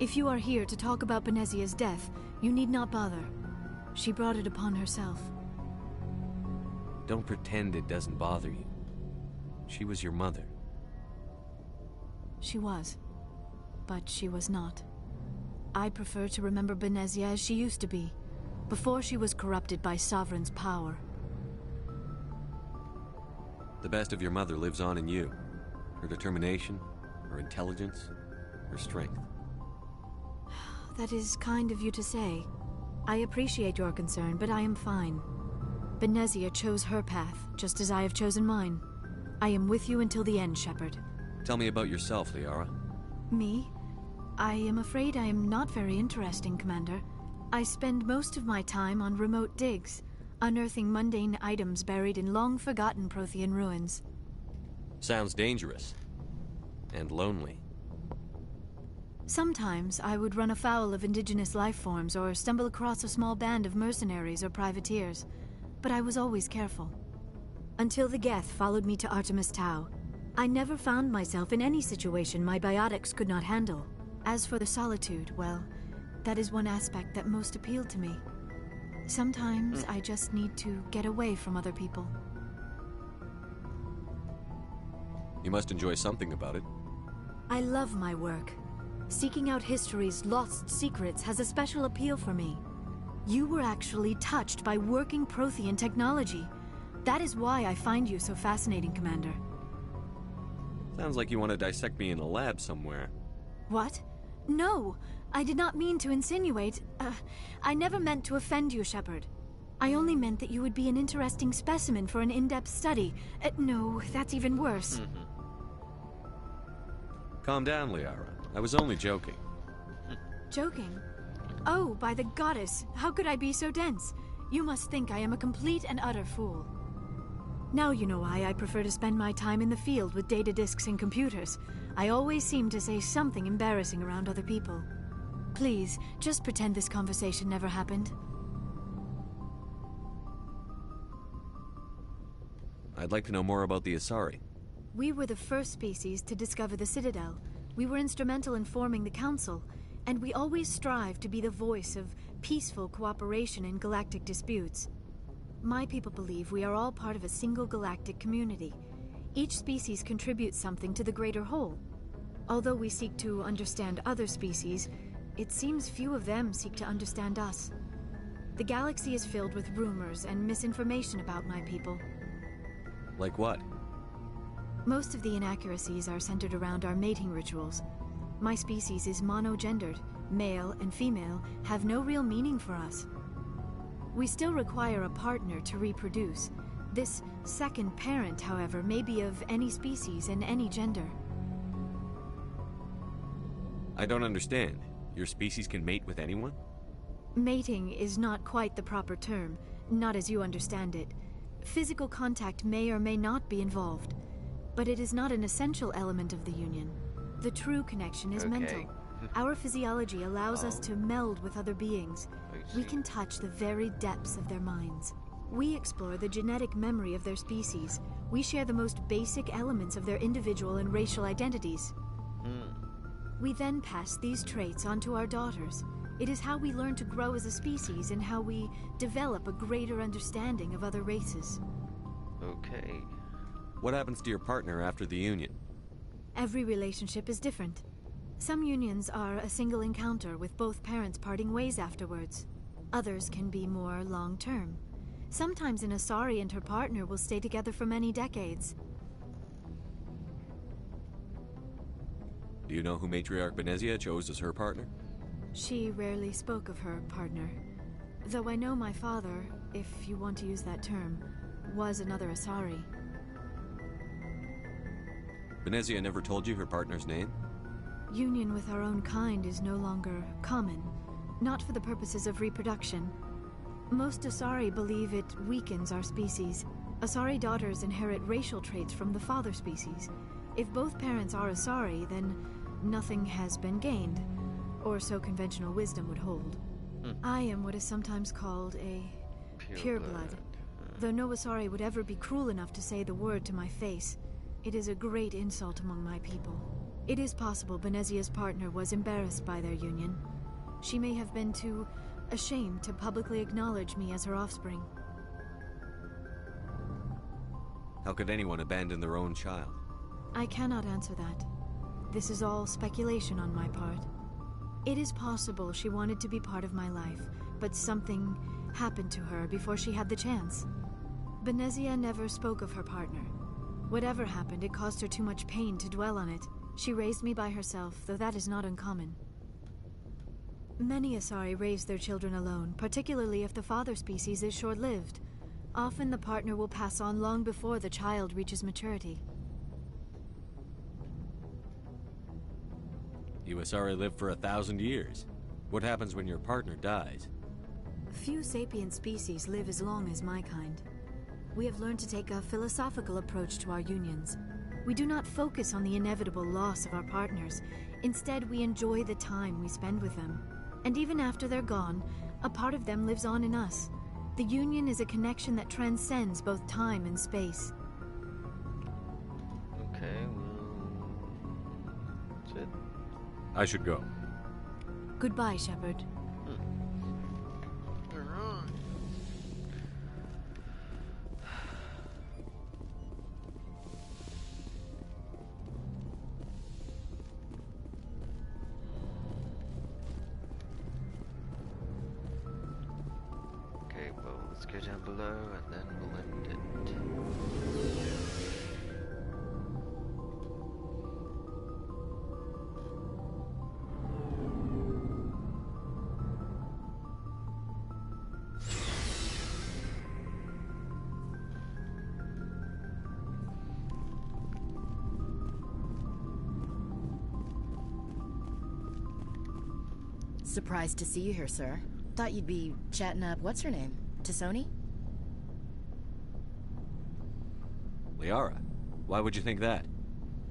If you are here to talk about Benezia's death, you need not bother. She brought it upon herself. Don't pretend it doesn't bother you. She was your mother. She was. But she was not. I prefer to remember Benezia as she used to be, before she was corrupted by Sovereign's power. The best of your mother lives on in you. Her determination, her intelligence, her strength. That is kind of you to say. I appreciate your concern, but I am fine. Benezia chose her path, just as I have chosen mine. I am with you until the end, Shepard. Tell me about yourself, Liara. Me? I am afraid I am not very interesting, Commander. I spend most of my time on remote digs, unearthing mundane items buried in long-forgotten Prothean ruins. Sounds dangerous. And lonely. Sometimes I would run afoul of indigenous life forms or stumble across a small band of mercenaries or privateers, but I was always careful. Until the Geth followed me to Artemis Tau, I never found myself in any situation my biotics could not handle. As for the solitude, well, That is one aspect that most appealed to me. Sometimes I just need to get away from other people. You must enjoy something about it. I love my work. Seeking out history's lost secrets has a special appeal for me. You were actually touched by working Prothean technology. That is why I find you so fascinating, Commander. Sounds like you want to dissect me in a lab somewhere. What? No, I did not mean to insinuate. I never meant to offend you, Shepard. I only meant that you would be an interesting specimen for an in-depth study. No, that's even worse. Calm down, Liara. I was only joking. Joking? Oh, by the goddess, how could I be so dense? You must think I am a complete and utter fool. Now you know why I prefer to spend my time in the field with data disks and computers. I always seem to say something embarrassing around other people. Please, just pretend this conversation never happened. I'd like to know more about the Asari. We were the first species to discover the Citadel. We were instrumental in forming the Council, and we always strive to be the voice of peaceful cooperation in galactic disputes. My people believe we are all part of a single galactic community. Each species contributes something to the greater whole. Although we seek to understand other species, it seems few of them seek to understand us. The galaxy is filled with rumors and misinformation about my people. Like what? Most of the inaccuracies are centered around our mating rituals. My species is monogendered. Male and female have no real meaning for us. We still require a partner to reproduce. This second parent, however, may be of any species and any gender. I don't understand. Your species can mate with anyone? Mating is not quite the proper term, not as you understand it. Physical contact may or may not be involved, but it is not an essential element of the union. The true connection is mental. Our physiology allows us to meld with other beings. We can touch the very depths of their minds. We explore the genetic memory of their species. We share the most basic elements of their individual and racial identities. We then pass these traits on to our daughters. It is how we learn to grow as a species and how we develop a greater understanding of other races. Okay. What happens to your partner after the union? Every relationship is different. Some unions are a single encounter with both parents parting ways afterwards. Others can be more long-term. Sometimes an Asari and her partner will stay together for many decades. Do you know who Matriarch Benezia chose as her partner? She rarely spoke of her partner. Though I know my father, if you want to use that term, was another Asari. Benezia never told you her partner's name? Union with our own kind is no longer common, not for the purposes of reproduction. Most Asari believe it weakens our species. Asari daughters inherit racial traits from the father species. If both parents are Asari, then nothing has been gained, or so conventional wisdom would hold. I am what is sometimes called a pureblood. Though no Asari would ever be cruel enough to say the word to my face, it is a great insult among my people. It is possible Benezia's partner was embarrassed by their union. She may have been too ashamed to publicly acknowledge me as her offspring. How could anyone abandon their own child? I cannot answer that. This is all speculation on my part. It is possible she wanted to be part of my life, but something happened to her before she had the chance. Benezia never spoke of her partner. Whatever happened, it caused her too much pain to dwell on it. She raised me by herself, though that is not uncommon. Many Asari raise their children alone, particularly if the father species is short-lived. Often the partner will pass on long before the child reaches maturity. You Asari live for 1,000 years. What happens when your partner dies? Few sapient species live as long as my kind. We have learned to take a philosophical approach to our unions. We do not focus on the inevitable loss of our partners. Instead, we enjoy the time we spend with them. And even after they're gone, a part of them lives on in us. The union is a connection that transcends both time and space. Okay, well... that's it. I should go. Goodbye, Shepard. let's go down below and then we'll end it. Surprised to see you here, sir. Thought you'd be chatting up what's her name? Tassoni? Liara, why would you think that?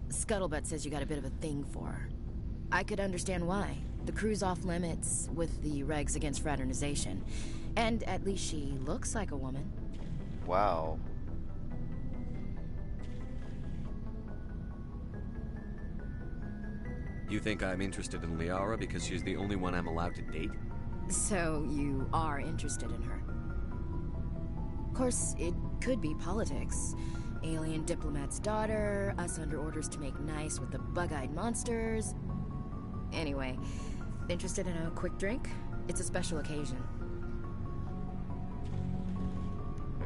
Scuttlebutt says you got a bit of a thing for her. I could understand why. The crew's off limits with the regs against fraternization. And at least she looks like a woman. Wow. You think I'm interested in Liara because she's the only one I'm allowed to date? So you are interested in her. Of course, it could be politics. Alien diplomat's daughter, us under orders to make nice with the bug-eyed monsters. Anyway, interested in a quick drink? It's a special occasion.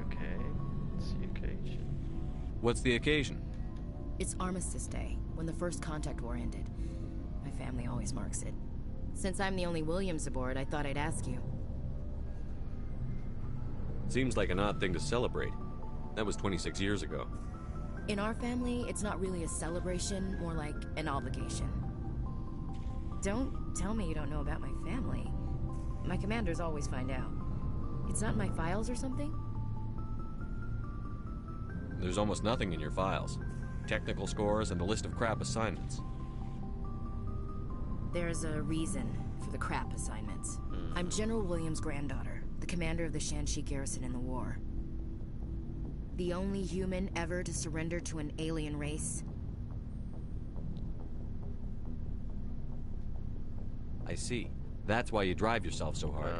Okay, it's the occasion. What's the occasion? It's Armistice Day, when the First Contact War ended. My family always marks it. Since I'm the only Williams aboard, I thought I'd ask you. Seems like an odd thing to celebrate. That was 26 years ago. In our family, it's not really a celebration, more like an obligation. Don't tell me you don't know about my family. My commanders always find out. It's not in my files or something? There's almost nothing in your files. Technical scores and a list of crap assignments. There's a reason for the crap assignments. I'm General Williams' granddaughter, the commander of the Shanxi garrison in the war. The only human ever to surrender to an alien race. I see. That's why you drive yourself so hard.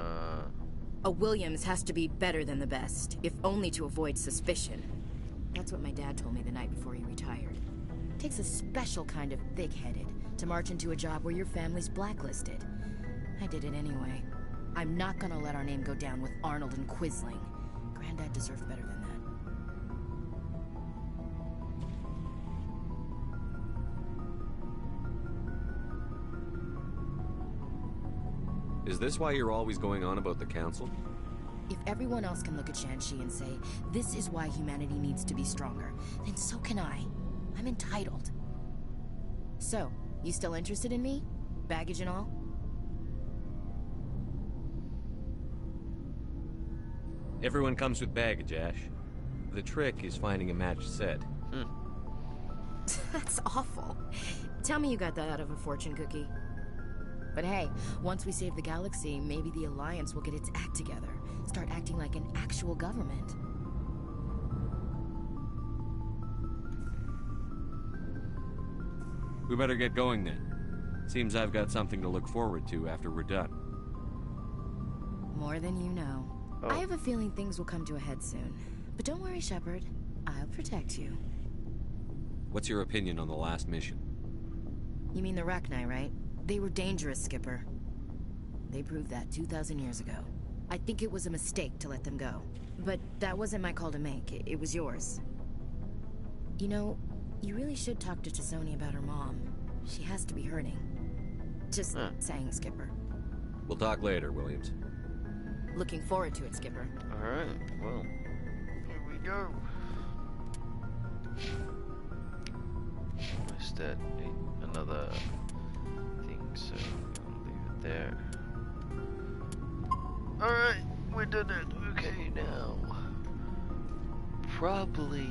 A Williams has to be better than the best, if only to avoid suspicion. That's what my dad told me the night before he retired. Takes a special kind of thick-headed to march into a job where your family's blacklisted. I did it anyway. I'm not gonna let our name go down with Arnold and Quisling. Granddad deserved better than that. Is this why you're always going on about the Council? If everyone else can look at Shanxi and say, this is why humanity needs to be stronger, then so can I. I'm entitled. So, you still interested in me? Baggage and all? Everyone comes with baggage, Ash. The trick is finding a matched set. That's awful. Tell me you got that out of a fortune cookie. But hey, once we save the galaxy, maybe the Alliance will get its act together. Start acting like an actual government. We better get going then. Seems I've got something to look forward to after we're done. More than you know. I have a feeling things will come to a head soon. But don't worry, Shepard. I'll protect you. What's your opinion on the last mission? You mean the Rachni, right? They were dangerous, Skipper. They proved that 2,000 years ago. I think it was a mistake to let them go. But that wasn't my call to make. It was yours. You know, you really should talk to Tassoni about her mom. She has to be hurting. Just saying, Skipper. We'll talk later, Williams. Looking forward to it, Skipper. Alright, well, here we go. Is that another thing, so I'll leave it there. Alright, we did it. Okay, now. Probably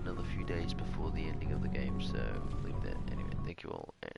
another few days before the ending of the game, so leave that. Anyway, thank you all, and